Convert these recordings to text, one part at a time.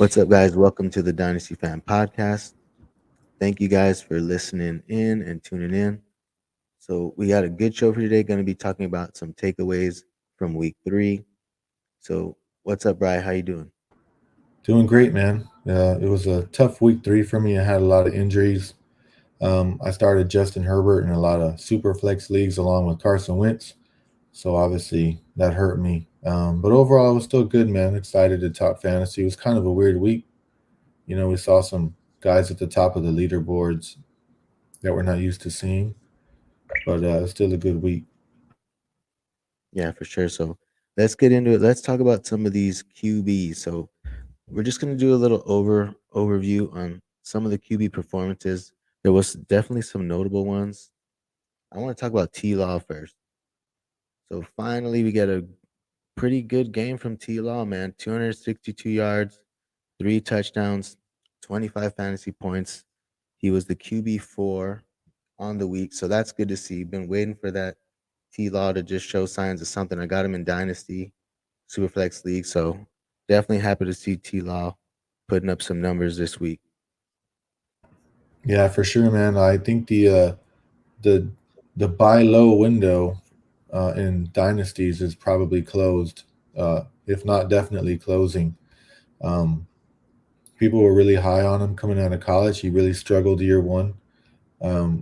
What's up, guys? Welcome to the Dynasty Fan Podcast. Thank you guys for listening in and tuning in. So we got a good show for today. Going to be talking about some takeaways from Week 3. So what's up, Bri? How you doing? Doing great, man. It was a tough week 3 for me. I had a lot of injuries. I started Justin Herbert in a lot of super flex leagues along with Carson Wentz. So obviously that hurt me. But overall, it was still good, man. Excited to talk fantasy. It was kind of a weird week. We saw some guys at the top of the leaderboards that we're not used to seeing, but it's still a good week. Yeah, for sure. So let's get into it. Let's talk about some of these QBs. So we're just going to do a little overview on some of the QB performances. There was definitely some notable ones. I want to talk about T Law first. So finally, we get a pretty good game from T Law, man. 262 yards, 3 touchdowns, 25 fantasy points. He was the QB4 on the week. So that's good to see. Been waiting for that T Law to just show signs of something. I got him in Dynasty, Superflex League. So definitely happy to see T Law putting up some numbers this week. Yeah, for sure, man. I think the the buy low window in dynasties is probably closed, if not definitely closing. Um, People were really high on him coming out of college. He really struggled year one,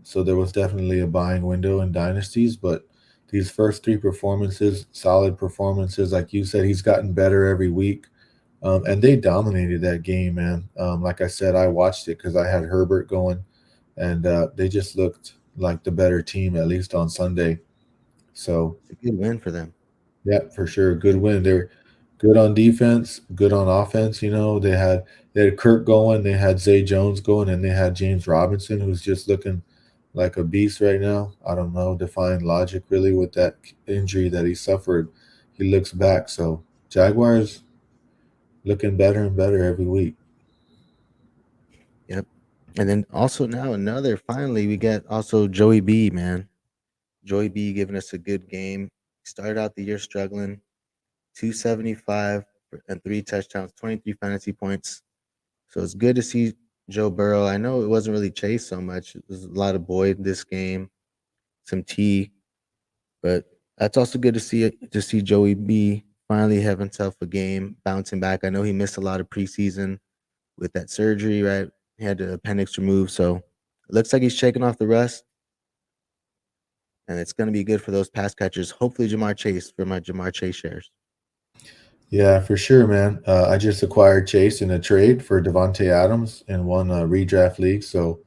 so there was definitely a buying window in dynasties. But these first three performances, solid performances, like you said, he's gotten better every week. And they dominated that game, man. Like I said, I watched it because I had Herbert going, and they just looked like the better team, at least on Sunday. So It's a good win for them. yeah, for sure. Good win. They're good on defense, good on offense. They had Kirk going, they had Zay Jones going, and they had James Robinson, who's just looking like a beast right now. I don't know, defying logic really with that injury that he suffered. He looks back. So Jaguars looking better and better every week. Yep. And then also now another, finally, we get also Joey B, man. Joey B giving us a good game. Started out the year struggling, 275 and 3 touchdowns, 23 fantasy points. So it's good to see Joe Burrow. I know it wasn't really Chase so much. It was a lot of Boyd this game, some T, but that's also good to see Joey B finally have himself a game, bouncing back. I know he missed a lot of preseason with that surgery, right? He had the appendix removed, so it looks like he's shaking off the rust, and it's going to be good for those pass catchers. Hopefully, Jamar Chase for my Jamar Chase shares. Yeah, for sure, man. I just acquired Chase in a trade for Devonte Adams in one redraft league, so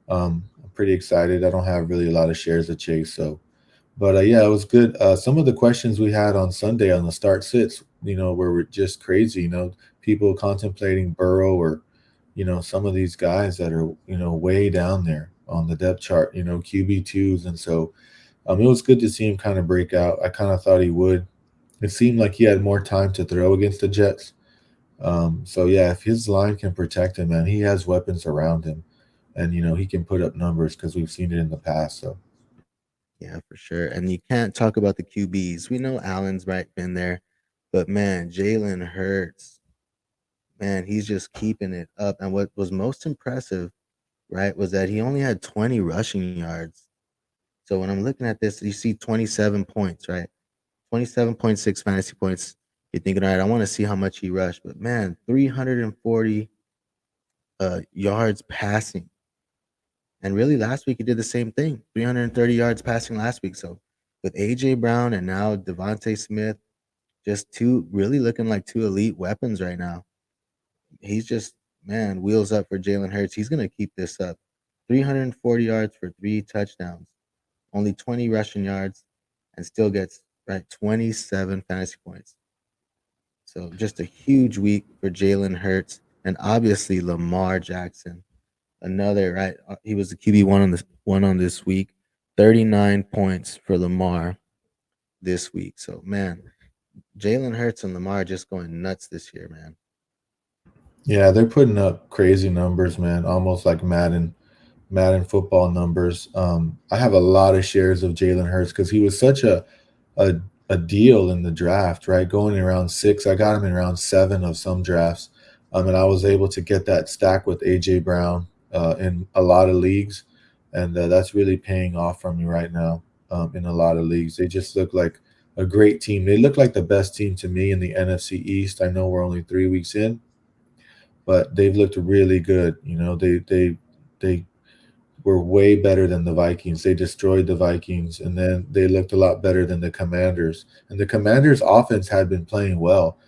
I'm pretty excited. I don't have really a lot of shares of Chase, so but yeah, it was good. Some of the questions we had on Sunday on the start sits, were just crazy. People contemplating Burrow or some of these guys that are way down there on the depth chart. QB2s, and so it was good to see him kind of break out. I kind of thought he would. It seemed like he had more time to throw against the Jets. So yeah, if his line can protect him, man, he has weapons around him, and he can put up numbers because we've seen it in the past. So Yeah, for sure. And you can't talk about the QBs. We know Allen's right been there, but man, Jalen Hurts, man, he's just keeping it up. And what was most impressive, right, was that he only had 20 rushing yards. So when I'm looking at this, you see 27 points, right? 27.6 fantasy points. You're thinking, all right, I want to see how much he rushed. But man, 340 yards passing. And really, last week he did the same thing, 330 yards passing last week. So with AJ Brown and now Devontae Smith, just two really looking like two elite weapons right now. He's just, man, wheels up for Jalen Hurts. He's gonna keep this up. 340 yards for 3 touchdowns, only 20 rushing yards, and still gets right 27 fantasy points. So just a huge week for Jalen Hurts and obviously Lamar Jackson. Another right. He was the QB one on this week. 39 points for Lamar this week. So man, Jalen Hurts and Lamar just going nuts this year, man. yeah, they're putting up crazy numbers, man, almost like Madden football numbers. I have a lot of shares of Jalen Hurts because he was such a a deal in the draft, right? Going in round 6, I got him in round 7 of some drafts. And I was able to get that stack with AJ Brown in a lot of leagues, and that's really paying off for me right now in a lot of leagues. They just look like a great team. They look like the best team to me in the NFC East. I know we're only 3 weeks in, but they've looked really good. You know, they were way better than the Vikings. They destroyed the Vikings, and then they looked a lot better than the Commanders. And the Commanders' offense had been playing well.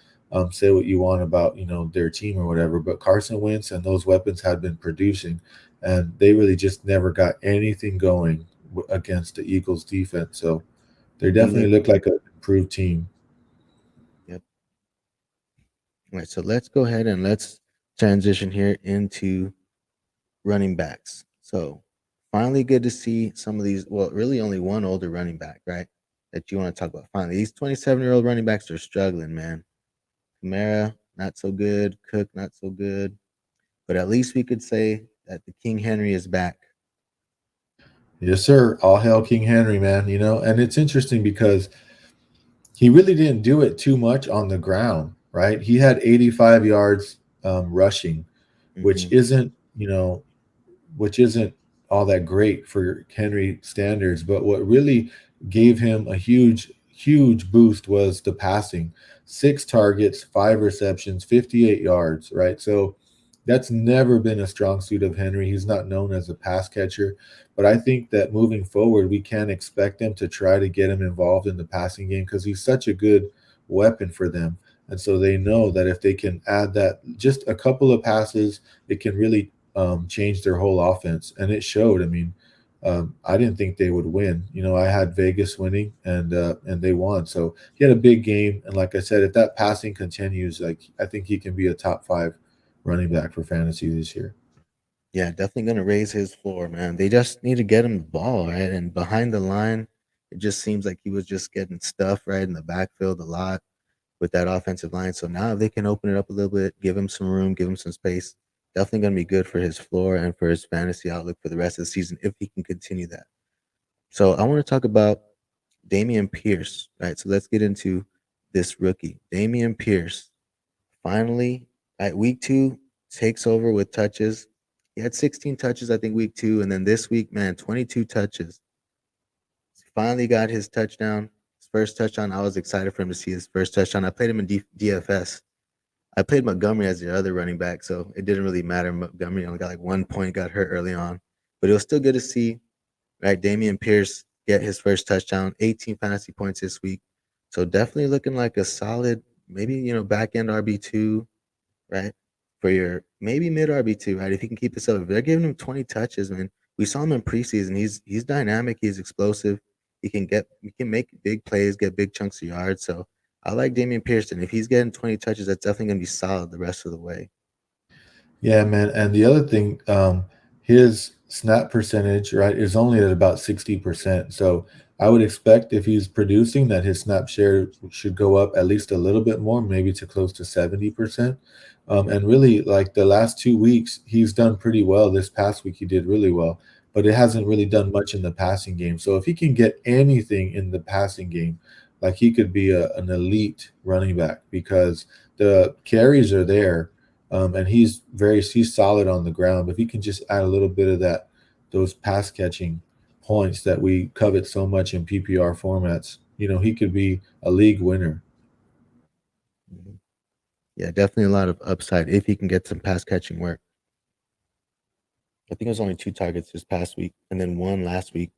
Say what you want about their team or whatever, but Carson Wentz and those weapons had been producing, and they really just never got anything going against the Eagles' defense. So they Do definitely look. look like an improved team. Yep. All right, so let's go ahead and let's transition here into running backs. So finally good to see some of these, well, really only one older running back, right? That you want to talk about. Finally, these 27-year-old running backs are struggling, man. Kamara, not so good. Cook, not so good. But at least we could say that the King Henry is back. Yes, sir. All hail King Henry, man. And it's interesting because he really didn't do it too much on the ground, right? He had 85 yards rushing, which Hmm. isn't, you know, which isn't all that great for Henry standards. But what really gave him a huge, huge boost was the passing. 6 targets, 5 receptions, 58 yards, right? So that's never been a strong suit of Henry. He's not known as a pass catcher. But I think that moving forward, we can expect them to try to get him involved in the passing game because he's such a good weapon for them. And so they know that if they can add that just a couple of passes, it can really change their whole offense, and it showed. I mean, I didn't think they would win. I had Vegas winning, and they won. So he had a big game, and like I said, if that passing continues, like I think he can be a top 5 running back for fantasy this year. Yeah, definitely going to raise his floor, man. They just need to get him the ball, right? And behind the line, it just seems like he was just getting stuff right in the backfield a lot with that offensive line. So now if they can open it up a little bit, give him some room, give him some space, definitely going to be good for his floor and for his fantasy outlook for the rest of the season if he can continue that. So I want to talk about Damian Pierce, right? So let's get into this rookie, Damian Pierce. Finally, at week 2, takes over with touches. He had 16 touches, I think, week 2, and then this week, man, 22 touches. He finally got his touchdown, his first touchdown. I was excited for him to see his first touchdown. I played him in DFS. I played Montgomery as the other running back, so it didn't really matter. Montgomery only got like 1 point, got hurt early on, but it was still good to see, right? Damian Pierce get his first touchdown, 18 fantasy points this week. So definitely looking like a solid, maybe back end RB2, right? For your maybe mid RB2, right? If he can keep this up, if they're giving him 20 touches, man. We saw him in preseason. He's dynamic. He's explosive. He can make big plays, get big chunks of yards. So I like Damian Pearson. If he's getting 20 touches, that's definitely gonna be solid the rest of the way. Yeah, man. And the other thing, his snap percentage, right, is only at about 60%. So I would expect if he's producing that his snap share should go up at least a little bit more, maybe to close to 70%. And really, like the last 2 weeks, he's done pretty well. This past week, he did really well, but it hasn't really done much in the passing game. So if he can get anything in the passing game, like he could be an elite running back because the carries are there, and he's solid on the ground. But if he can just add a little bit of those pass catching points that we covet so much in PPR formats, he could be a league winner. Mhm. Yeah, definitely a lot of upside if he can get some pass catching work. I think it was only 2 targets this past week, and then one last week.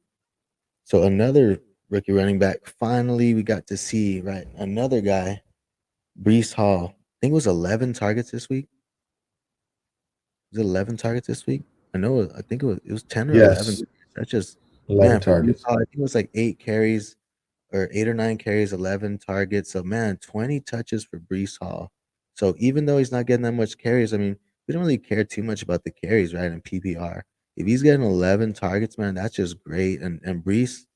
So another rookie running back. Finally, we got to see right another guy, Brees Hall. I think it was 11 targets this week. Was it 11 targets this week? I know. I think it was 10 or 11. Yes, That's just 11 man for Brees targets. Hall. I think it was like 8 carries or 8 or 9 carries, 11 targets. So man, 20 touches for Brees Hall. So even though he's not getting that much carries, I mean, we don't really care too much about the carries, right? In PPR, if he's getting 11 targets, man, that's just great. And Brees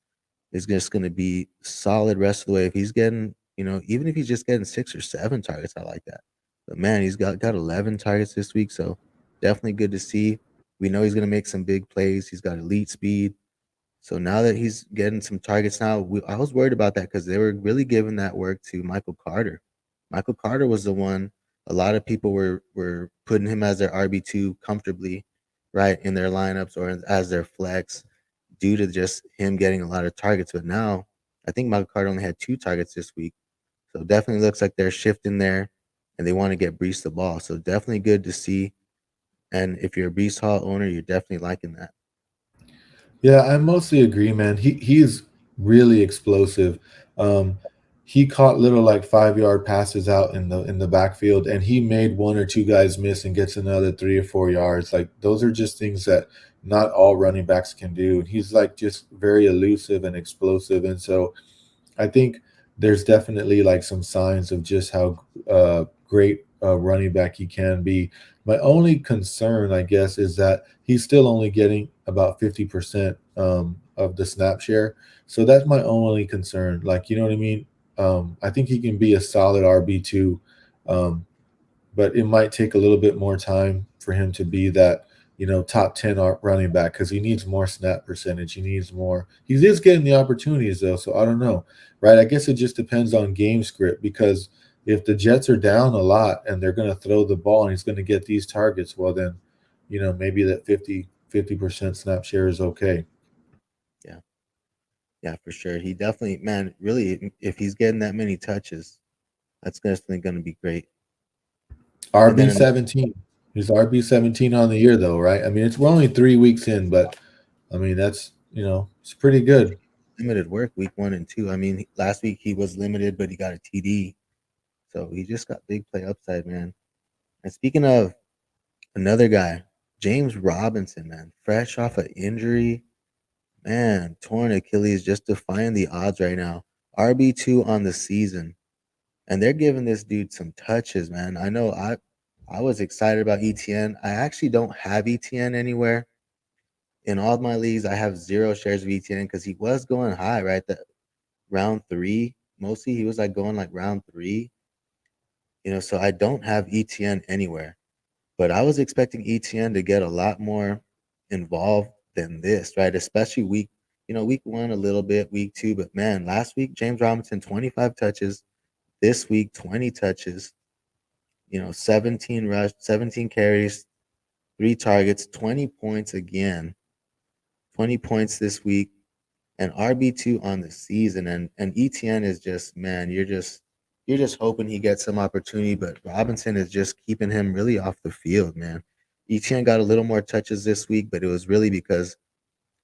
is just going to be solid rest of the way. If he's getting, even if he's just getting 6 or 7 targets, I like that. But man, he's got 11 targets this week, so definitely good to see. We know he's going to make some big plays. He's got elite speed. So now that he's getting some targets now, I was worried about that because they were really giving that work to Michael Carter. Michael Carter was the one A lot of people were putting him as their RB2 comfortably, right, in their lineups or as their flex due to just him getting a lot of targets. But now I think Michael Carter only had 2 targets this week. So definitely looks like they're shifting there and they want to get Brees the ball. So definitely good to see. And if you're a Brees Hall owner, you're definitely liking that. Yeah, I mostly agree, man. He's really explosive. Um, he caught little like 5 yard passes out in the backfield, and he made one or two guys miss and gets another 3 or 4 yards. Like those are just things that not all running backs can do. And he's like just very elusive and explosive, and so I think there's definitely like some signs of just how great a running back he can be. My only concern, I guess, is that he's still only getting about 50% of the snap share. So that's my only concern. Like, you know what I mean? I think he can be a solid RB2, um, but it might take a little bit more time for him to be that top 10 running back because he needs more snap percentage. He needs more. He is getting the opportunities though, so I don't know, right? I guess it just depends on game script because if the Jets are down a lot and they're going to throw the ball and he's going to get these targets, well then, maybe that 50% snap share is okay. Yeah. Yeah, for sure. He definitely, man, really, if he's getting that many touches, that's definitely going to be great. And RB then 17. He's RB 17 on the year though, right? I mean, we're only 3 weeks in, but I mean that's it's pretty good. limited work week 1 and 2. I mean, last week he was limited, but he got a TD. So he just got big play upside, man. And speaking of another guy, James Robinson, man, fresh off an injury, man, torn Achilles, just defying the odds right now. RB2 on the season. And they're giving this dude some touches, man. I know I was excited about ETN. I actually don't have ETN anywhere. In all of my leagues, I have 0 shares of ETN because he was going high, right? The round 3, mostly he was like going like round 3, so I don't have ETN anywhere. But I was expecting ETN to get a lot more involved than this, right? Especially week 1 a little bit, week 2, but man, last week James Robinson 25 touches, this week 20 touches, 17 carries, 3 targets, 20 points again, 20 points this week, and RB2 on the season. And ETN is just, man, you're just hoping he gets some opportunity, but Robinson is just keeping him really off the field, man. ETN got a little more touches this week, but it was really because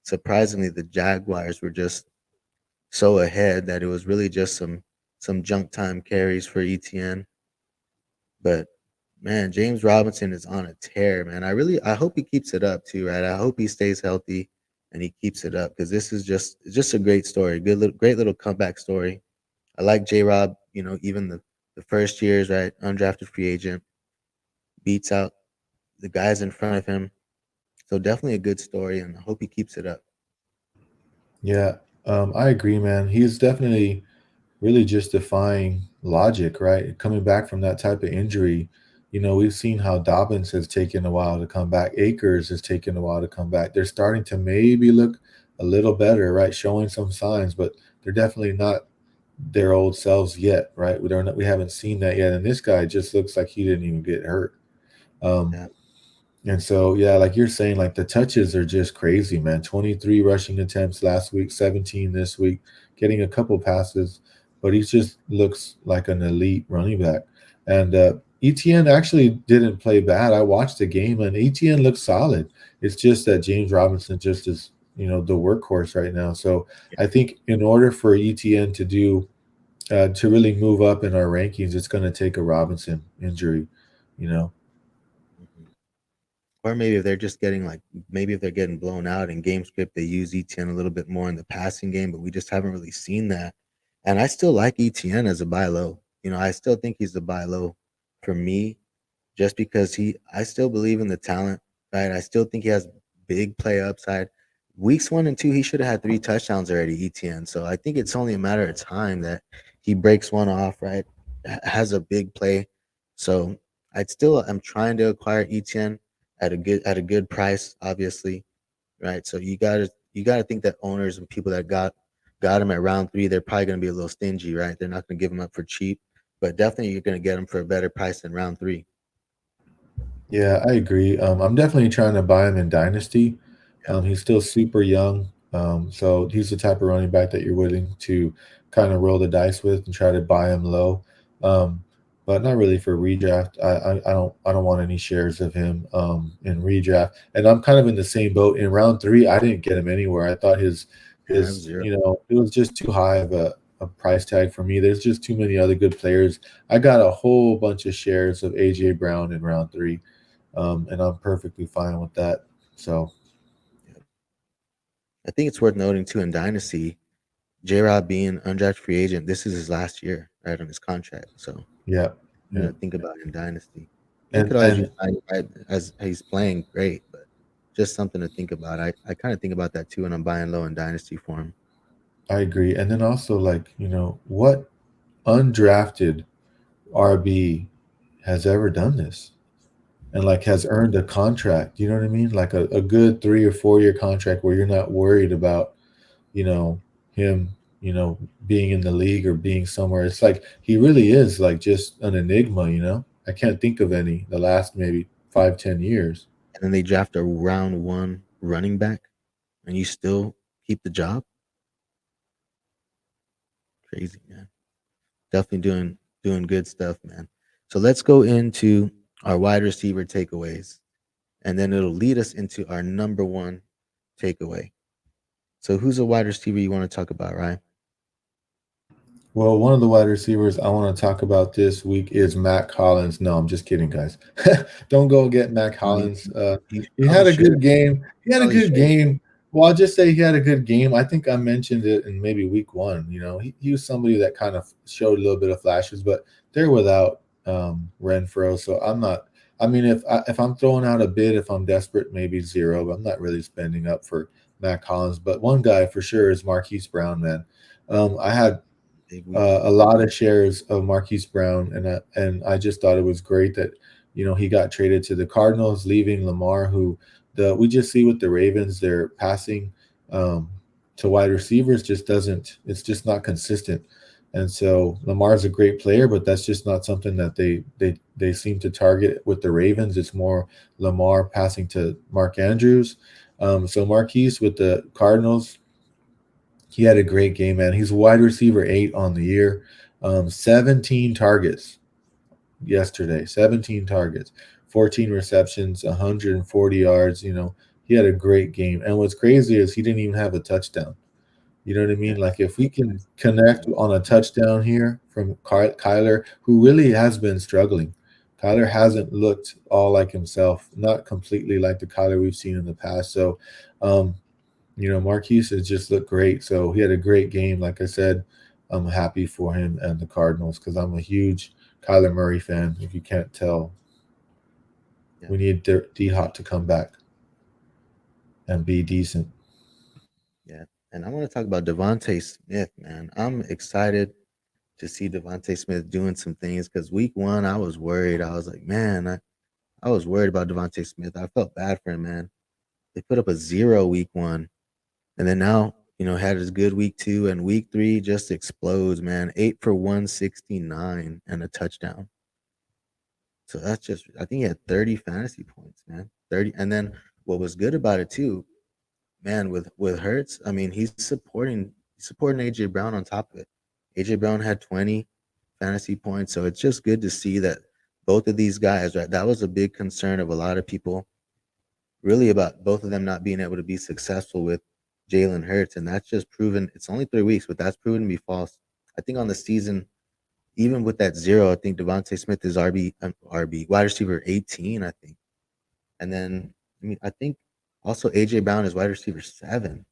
surprisingly the Jaguars were just so ahead that it was really just some junk time carries for ETN. But man, James Robinson is on a tear, man. I hope he keeps it up too, right? I hope he stays healthy and he keeps it up because this is just a great story, great little comeback story. I like J Rob, even the first years, right? Undrafted free agent beats out the guys in front of him. So definitely a good story, and I hope he keeps it up. Yeah, I agree, man. He's definitely really just defying logic, right? Coming back from that type of injury, we've seen how Dobbins has taken a while to come back. Akers has taken a while to come back. They're starting to maybe look a little better, right? Showing some signs, but they're definitely not their old selves yet, right? We haven't seen that yet. And this guy just looks like he didn't even get hurt. Um, Yeah, and so, yeah, like you're saying, like the touches are just crazy, man. 23 rushing attempts last week, 17 this week, getting a couple passes, but he just looks like an elite running back. And ETN actually didn't play bad. I watched the game, and ETN looked solid. It's just that James Robinson just is, the workhorse right now. So I think in order for ETN to really move up in our rankings, it's going to take a Robinson injury, you know. mhm. Or maybe if they're just getting maybe if they're getting blown out in game script, they use ETN a little bit more in the passing game, but we just haven't really seen that. And I still like ETN as a buy low. I still think he's a buy low for me, just because I still believe in the talent, right? I still think he has big play upside. Weeks 1 and 2, he should have had 3 touchdowns already, ETN. So I think it's only a matter of time that he breaks one off, right? Has a big play. So I'm trying to acquire ETN at a good price, obviously, right? So you gotta think that owners and people that got him at round 3, they're probably gonna be a little stingy, right? They're not gonna give him up for cheap. but definitely you're going to get him for a better price in round 3. Yeah, I agree. I'm definitely trying to buy him in Dynasty. Yep. He's still super young, so he's the type of running back that you're willing to kind of roll the dice with and try to buy him low. Um, but not really for redraft. I don't want any shares of him in redraft. And I'm kind of in the same boat. In round 3, I didn't get him anywhere. I thought I have his zero. it was just too high of a price tag for me. There's just too many other good players. I got a whole bunch of shares of AJ Brown in round 3, and I'm perfectly fine with that. So Yep. I think it's worth noting too in Dynasty, J Rob being undrafted free agent, this is his last year right on his contract. So yeah, something yeah, to think about in Dynasty. He and could always and resign right as he's playing great, but just something to think about. I kind of think about that too when I'm buying low in Dynasty for him. I agree. And then also, like, what undrafted RB has ever done this and like has earned a contract? You know what I mean? Like a good 3 or 4 year contract where you're not worried about you know him being in the league or being somewhere. It's like he really is like just an enigma. I can't think of any the last maybe 5-10 years. And then they draft a round 1 running back and you still keep the job. Crazy, man. Definitely doing good stuff, man. So let's go into our wide receiver takeaways, and then it'll lead us into our number 1 takeaway. So who's a wide receiver you want to talk about, Ryan? Well, one of the wide receivers I want to talk about this week is Matt Collins. No, I'm just kidding, guys. Don't go get Matt No, you, Collins. you He probably had a should. good game. He had a Probably good should. game. Well, I'll just say he had a good game. I think I mentioned it in maybe week 1. He was somebody that kind of showed a little bit of flashes, but they're without Renfro. So I'm not. I mean, if I'm throwing out a bid, if I'm desperate, maybe zero. But I'm not really spending up for Matt Collins. But one guy for sure is Marquise Brown, man. I had Big week. a lot of shares of Marquise Brown, and I just thought it was great that he got traded to the Cardinals, leaving Lamar, who the we just see with the Ravens, their passing um, to wide receivers just doesn't. It's just not consistent, and so Lamar's a great player, but that's just not something that they seem to target with the Ravens. It's more Lamar passing to Mark Andrews. So Marquise with the Cardinals, he had a great game, man. He's wide receiver 8 on the year. 17 targets yesterday, 17 targets, 14 receptions, 140 yards. He had a great game. And what's crazy is he didn't even have a touchdown. You know what I Yeah, mean? Like if we can connect on a touchdown here from Kyler, who really has been struggling. Kyler hasn't looked all like himself, not completely like the Kyler we've seen in the past. So, um, Marquise has just looked great. So he had a great game. Like I said, I'm happy for him and the Cardinals because I'm a huge Kyler Murray fan. If you can't tell, yeah, we need D Hop to come back and be decent. yeah. And I want to talk about Devontae Smith, man. I'm excited to see Devontae Smith doing some things because week 1 I was worried. I was like, man, I was worried about Devontae Smith. I felt bad for him, man. They put up a 0 week 1, and then now had his good week 2, and week 3 just explodes, man. 8 for 169 and a touchdown. So that's just, I think he had 30 fantasy points, man. 30. And then what was good about it too, man, with Hurts, I mean, he's supporting AJ Brown on top of it. AJ Brown had 20 fantasy points. So it's just good to see that both of these guys, right? That was a big concern of a lot of people, really, about both of them not being able to be successful with Jalen Hurts. And that's just proven, it's only 3 weeks, but that's proven to be false. I think on the season, even with that 0, I think Devontae Smith is RB wide receiver 18, I think. And then I think also AJ Brown is wide receiver 7.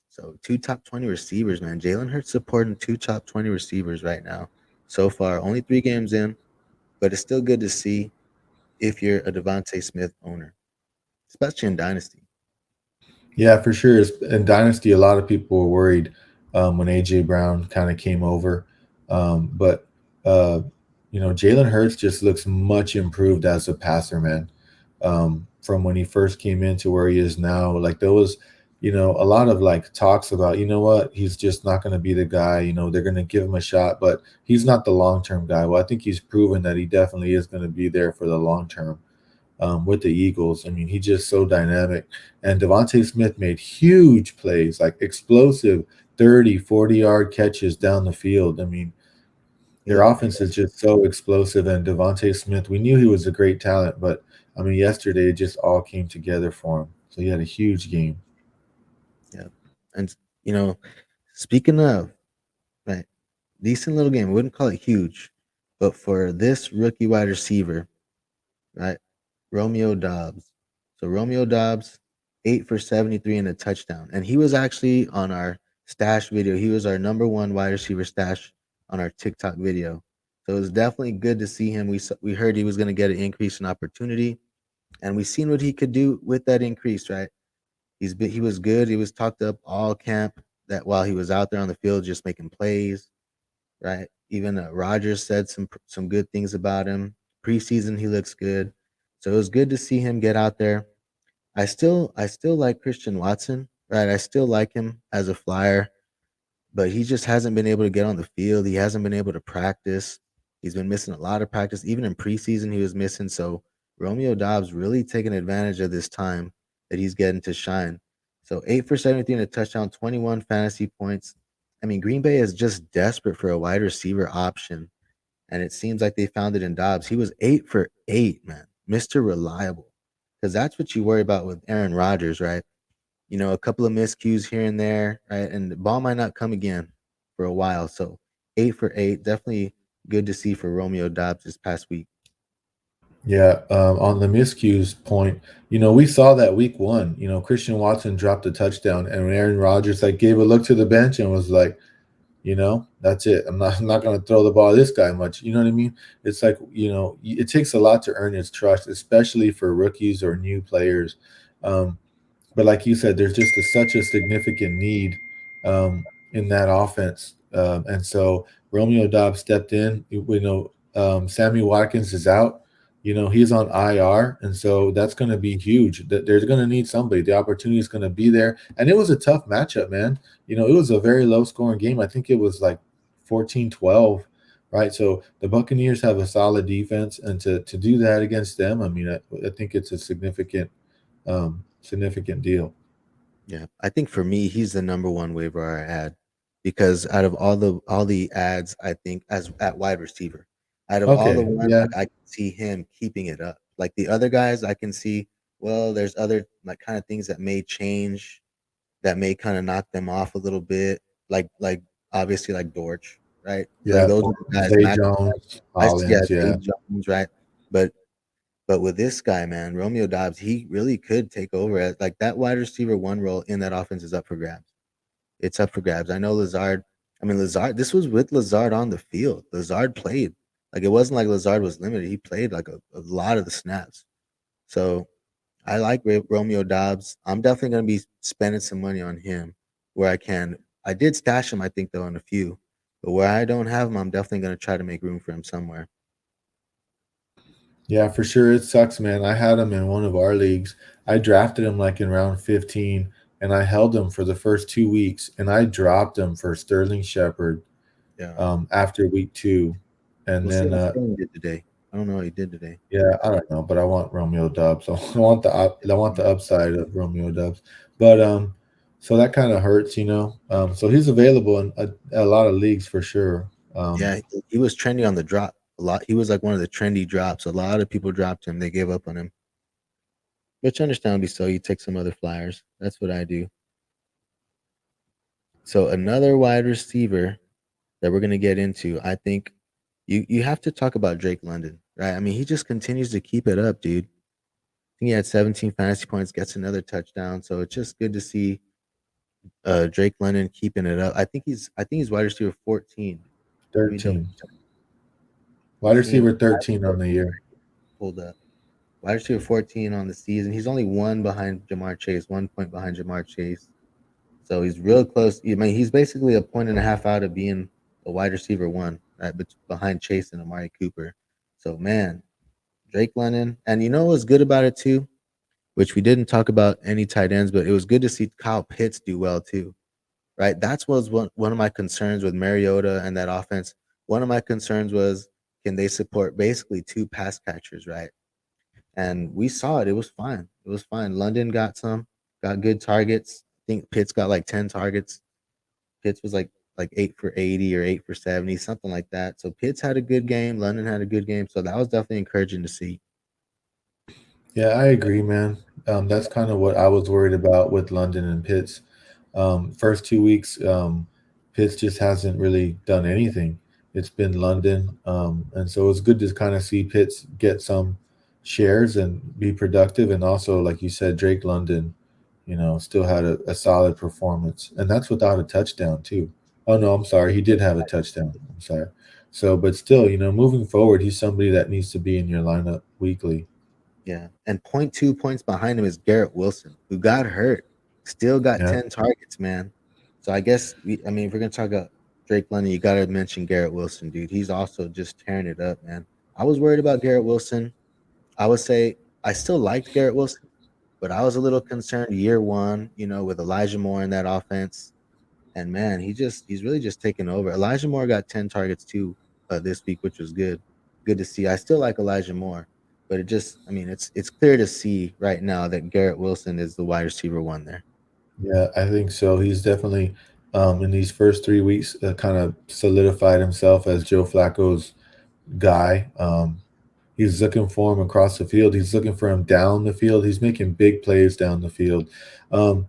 So 2 top 20 receivers, man. Jalen Hurts supporting 2 top 20 receivers right now. So far, only 3 games in, but it's still good to see if you're a Devontae Smith owner, especially in Dynasty. Yeah, for sure. In Dynasty, a lot of people were worried when AJ Brown kind of came over, but uh, Jalen Hurts just looks much improved as a passer, man. From when he first came in to where he is now, like a lot of like talks about, what, he's just not going to be the guy, they're going to give him a shot, but he's not the long term guy. Well, I think he's proven that he definitely is going to be there for the long term with the Eagles. I mean, he's just so dynamic. And Devontae Smith made huge plays, like explosive 30, 40-yard catches down the field. I mean, their Yep. offense is just so explosive. And Devontae Smith, we knew he was a great talent, but I mean, yesterday it just all came together for him. So he had a huge game. Yep. And you know, speaking of, right, decent little game. I wouldn't call it huge, but for this rookie wide receiver, right, Romeo Dobbs. So Romeo Dobbs, 8 for 73 and a touchdown, and he was actually on our stash video. He was our number one wide receiver stash on our TikTok video. So it was definitely good to see him. We heard he was going to get an increase in opportunity, and we seen what he could do with that increase. Right, he was good. He was talked up all camp that while he was out there on the field just making plays. Right, even Rogers said some good things about him. Preseason he looks good, so it was good to see him get out there. I still like Christian Watson. Right, I still like him as a flyer, but he just hasn't been able to get on the field. He hasn't been able to practice. He's been missing a lot of practice. Even in preseason, he was missing. So Romeo Dobbs really taking advantage of this time that he's getting to shine. So 8 for 73 and a touchdown, 21 fantasy points. I mean, Green Bay is just desperate for a wide receiver option, and it seems like they found it in Dobbs. He was 8 for 8, man, Mister Reliable, because that's what you worry about with Aaron Rodgers, right? A couple of miscues here and there, right? And the ball might not come again for a while. So 8 for 8, definitely good to see for Romeo Dobbs this past week. Yeah, on the miscues point, we saw that week one. Christian Watson dropped a touchdown, and Aaron Rodgers like gave a look to the bench and was like, that's it. I'm not going to throw the ball at this guy much. You know what I mean? It's like, it takes a lot to earn his trust, especially for rookies or new players. Um, but like you said, there's just such a significant need in that offense, and so Romeo Dobbs stepped in. Sammy Watkins is out. He's on IR, and so that's going to be huge. That they're going to need somebody. The opportunity is going to be there, and it was a tough matchup, man. It was a very low scoring game. I think it was like 14-12, right? So the Buccaneers have a solid defense, and to do that against them, I mean, I think it's a significant deal. Yeah, I think for me, he's the number one waiver wire ad because out of all the ads, I think as at wide receiver, out of all the Okay, ones, yeah, like I can see him keeping it up. Like the other guys, I can see. Well, there's other like kind of things that may change, that may kind of knock them off a little bit. Like obviously like Dortch, right? Like yeah. those are the guys. Zay Mac, Jones, yeah, Hollins, Zay yeah, Jones, right? But but with this guy, man, Romeo Dobbs, he really could take over as like that wide receiver one role in that offense is up for grabs. It's up for grabs. I know Lazard. I mean, Lazard. This was with Lazard on the field. Lazard played. Like it wasn't like Lazard was limited. He played like a lot of the snaps. So I like Romeo Dobbs. I'm definitely going to be spending some money on him where I can. I did stash him, I think, though, in a few. But where I don't have him, I'm definitely going to try to make room for him somewhere. yeah, for sure. It sucks, man. I had him in one of our leagues. I drafted him like in round 15, and I held him for the first 2 weeks, and I dropped him for Sterling Shepard Yeah. after week two, and We'll see then how Sterling did today. I don't know what he did today. yeah, I don't know, but I want Romeo Dubs. So I want the upside of Romeo Dubs. But so that kind of hurts, So he's available in a lot of leagues for sure. Yeah, he was trendy on the drop a lot. He was like one of the trendy drops. A lot of people dropped him. They gave up on him, which understandably so. You take some other flyers. That's what I do. So another wide receiver that we're gonna get into, I think you have to talk about Drake London, right? I mean, he just continues to keep it up, dude. I think he had 17 fantasy points, gets another touchdown. So it's just good to see Drake London keeping it up. I think he's wide receiver 14. Let me double 13, check. wide 14, receiver 13 on the year. pulled up. Wide receiver 14 on the season. He's only one behind Jamar Chase, 1 point behind Jamar Chase. So he's real close. I mean, he's basically a point and a half out of being a wide receiver one, right? But behind Chase and Amari Cooper. So man, Drake London. And you know what's good about it too? which we didn't talk about any tight ends, but it was good to see Kyle Pitts do well too, right? That's was one of my concerns with Mariota and that offense. One of my concerns was, can they support basically two pass catchers, right? And we saw it. It was fine. It was fine. London got good targets. I think Pitts got like 10 targets. Pitts was like 8 for 80 or 8 for 70, something like that. So Pitts had a good game. London had a good game. So that was definitely encouraging to see. Yeah, I agree, man. That's kind of what I was worried about with London and Pitts. First 2 weeks, Pitts just hasn't really done anything. It's been London, and so it's good to kind of see Pitts get some shares and be productive, and also, like you said, Drake London, still had a solid performance, and that's without a touchdown too. Oh no, I'm sorry, he did have a touchdown. I'm sorry. So, but still, moving forward, he's somebody that needs to be in your lineup weekly. Yeah. And point 2 points behind him is Garrett Wilson, who got hurt, still got Yeah. 10 targets, man. So I guess I mean, if we're gonna talk about Drake London, you gotta mention Garrett Wilson, dude. He's also just tearing it up, man. I was worried about Garrett Wilson. I would say I still liked Garrett Wilson, but I was a little concerned year one, with Elijah Moore in that offense. And man, he's really just taken over. Elijah Moore got 10 targets too this week, which was good. Good to see. I still like Elijah Moore, but I mean, it's clear to see right now that Garrett Wilson is the wide receiver one there. Yeah, I think so. He's definitely in these first 3 weeks kind of solidified himself as Joe Flacco's guy. He's looking for him across the field. He's looking for him down the field. He's making big plays down the field. Um,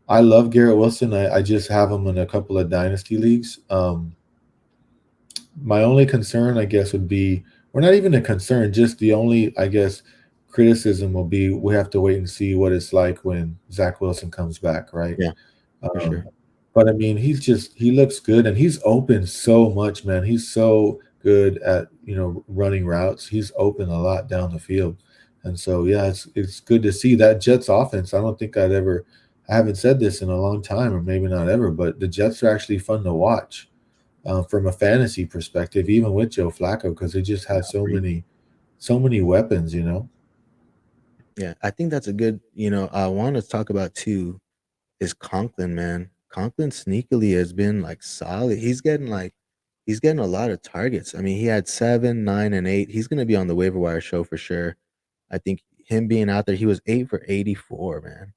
I love Garrett Wilson. I just have him in a couple of dynasty leagues. My only concern, I guess, would be, or not even a concern, just the only, I guess, criticism will be we have to wait and see what it's like when Zach Wilson comes back, right? Yeah, for Um, sure. but I mean, he looks good and he's open so much, man. He's so good at, running routes. He's open a lot down the field. And so, yeah, it's good to see that Jets offense. I haven't said this in a long time, or maybe not ever, but the Jets are actually fun to watch from a fantasy perspective, even with Joe Flacco, because they just have so many weapons. Yeah, I think that's a good, I want to talk about too is Conklin, man. Conklin sneakily has been like solid. He's getting a lot of targets. I mean, he had 7, 9, and 8. He's gonna be on the waiver wire show for sure. I think him being out there, he was 8 for 84, man.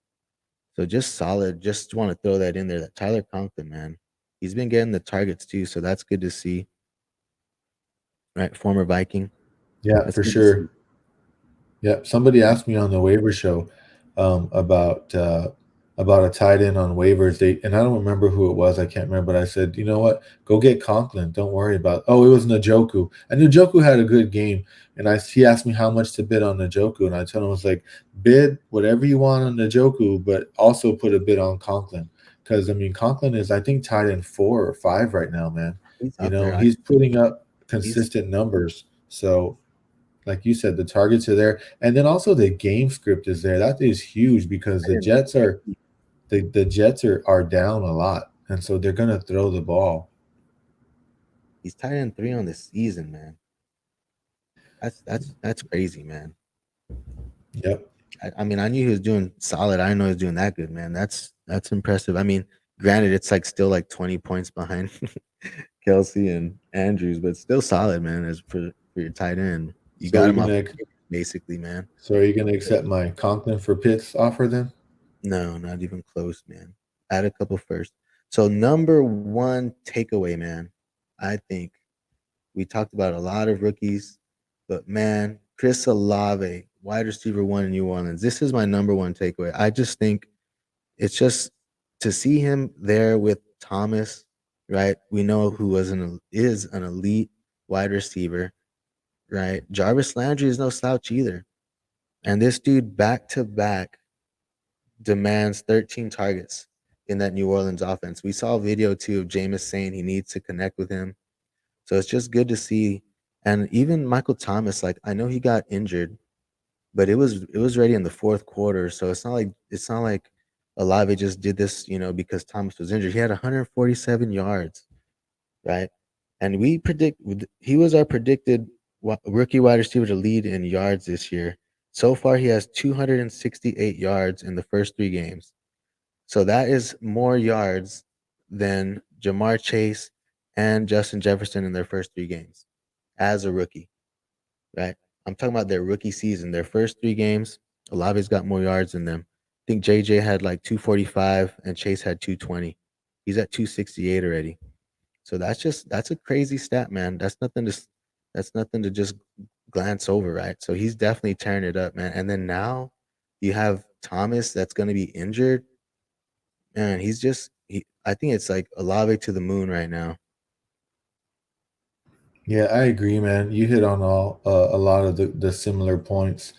So just solid. Just want to throw that in there. That Tyler Conklin, man. He's been getting the targets too, so that's good to see. Right, former Viking. Yeah, That's for good to see. sure. Yeah, somebody asked me on the waiver show about a tight end on waivers. And I don't remember who it was. I can't remember. But I said, you know what? Go get Conklin. Don't worry about. Oh, it was Njoku. And Njoku had a good game. And he asked me how much to bid on Njoku, and I told him, I was like, bid whatever you want on Njoku, but also put a bid on Conklin, because I mean Conklin is, I think, tight end 4 or 5 right now, man. He's up there. He's putting up He's consistent numbers. So like you said, the targets are there, and then also the game script is there. That is huge because tight end 3. the Jets are down a lot, and so they're gonna throw the ball. He's tight end 3 on the season, man. That's crazy, man. Yep. I mean, I knew he was doing solid. I didn't know he was doing that good, man. That's impressive. I mean, granted, it's like still like 20 points behind Kelsey and Andrews, but still solid, man. As for your tight end, you So got you're him off gonna basically, man. so are you gonna accept my Conklin for Pitts offer then? No, not even close, man. Add a couple first. So number one takeaway, man. I think we talked about a lot of rookies, but man, Chris Olave, wide receiver one in New Orleans. This is my number one takeaway. I just think it's just to see him there with Thomas, right? We know who is an elite wide receiver, right? Jarvis Landry is no slouch either. And this dude back to back demands 13 targets in that New Orleans offense. We saw a video too of Jameis saying he needs to connect with him. So it's just good to see. And even Michael Thomas, like I know he got injured, but it was ready in the fourth quarter. So it's not like Olave just did this, because Thomas was injured. He had 147 yards, right? And he was our predicted rookie wide receiver to lead in yards this year. So far, he has 268 yards in the first 3 games. So that is more yards than Jamar Chase and Justin Jefferson in their first 3 games as a rookie, right? I'm talking about their rookie season, their first 3 games. Olave's got more yards than them. I think JJ had like 245 and Chase had 220. He's at 268 already. So that's a crazy stat, man. That's nothing to just glance over, right? So he's definitely tearing it up, man. And then now you have Thomas that's going to be injured. Man, I think it's like Olave to the moon right now. Yeah, I agree, man. You hit on a lot of the similar points.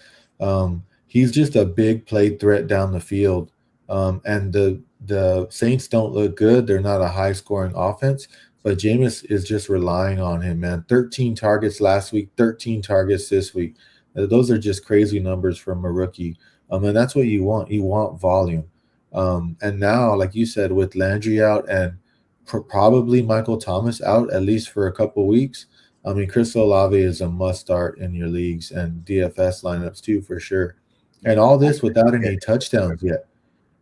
He's just a big play threat down the field, and the Saints don't look good. They're not a high scoring offense, but Jameis is just relying on him, man. 13 targets last week, 13 targets this week. Those are just crazy numbers from a rookie. And that's what you want. You want volume. And now, like you said, with Landry out and probably Michael Thomas out at least for a couple weeks. I mean, Chris Olave is a must start in your leagues and DFS lineups too, for sure. And all this without Yeah, any touchdowns yet.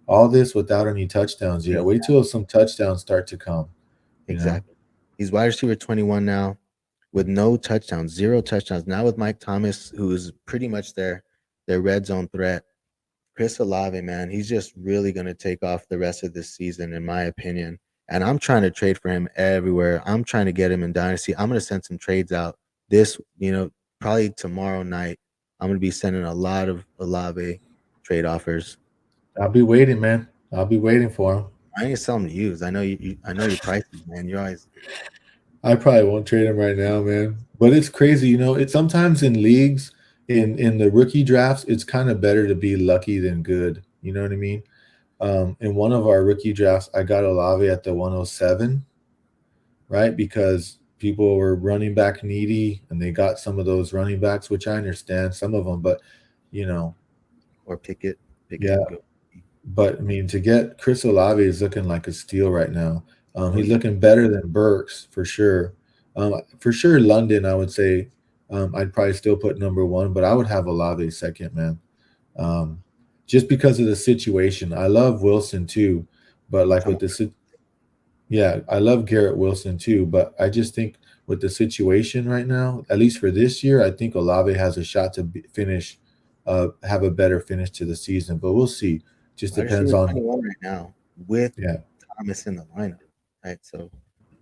All this without any touchdowns yet. Wait till some touchdowns start to come, you know? exactly. He's wide receiver 21 now with no touchdowns, 0 touchdowns. Now with Mike Thomas, who is pretty much their red zone threat. Chris Olave, man, he's just really going to take off the rest of this season, in my opinion. And I'm trying to trade for him everywhere. I'm trying to get him in Dynasty. I'm going to send some trades out probably tomorrow night. I'm going to be sending a lot of Olave trade offers. I'll be waiting, man. I'll be waiting for him. I ain't sell them to you. 'Cause I know your prices, man. You're always I probably won't trade him right now, man. But it's crazy, It's sometimes in leagues, in the rookie drafts, it's kind of better to be lucky than good. You know what I mean? In one of our rookie drafts, I got Olave at the 107, right? Because people were running back needy and they got some of those running backs, which I understand some of them, but you know, or Pickett. yeah. Go. But I mean, to get Chris Olave is looking like a steal right now. Oh He's yeah. looking better than Burks for sure. For sure, London, I would say I'd probably still put number one, but I would have Olave second, man. Um, just because of the situation. I love Wilson too, but like I'm with the yeah, I love Garrett Wilson too, but I just think with the situation right now, at least for this year, I think Olave has a shot to finish, have a better finish to the season. But we'll see. Just wide depends receiver on 21 right now with yeah, Thomas in the lineup. Right. So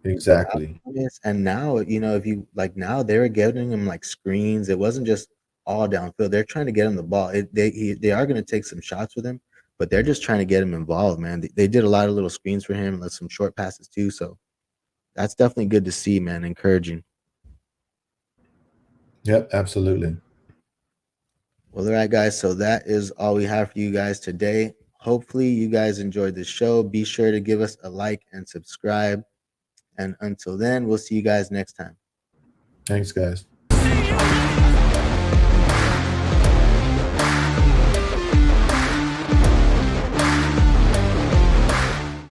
without exactly. Thomas, and now if you like now they're getting him like screens. It wasn't just all downfield. They're trying to get him the ball. They are going to take some shots with him, but they're just trying to get him involved, man. They did a lot of little screens for him, like some short passes too. So that's definitely good to see, man. Encouraging. Yep, absolutely. Well, all right, guys. So that is all we have for you guys today. Hopefully, you guys enjoyed the show. Be sure to give us a like and subscribe. And until then, we'll see you guys next time. Thanks, guys.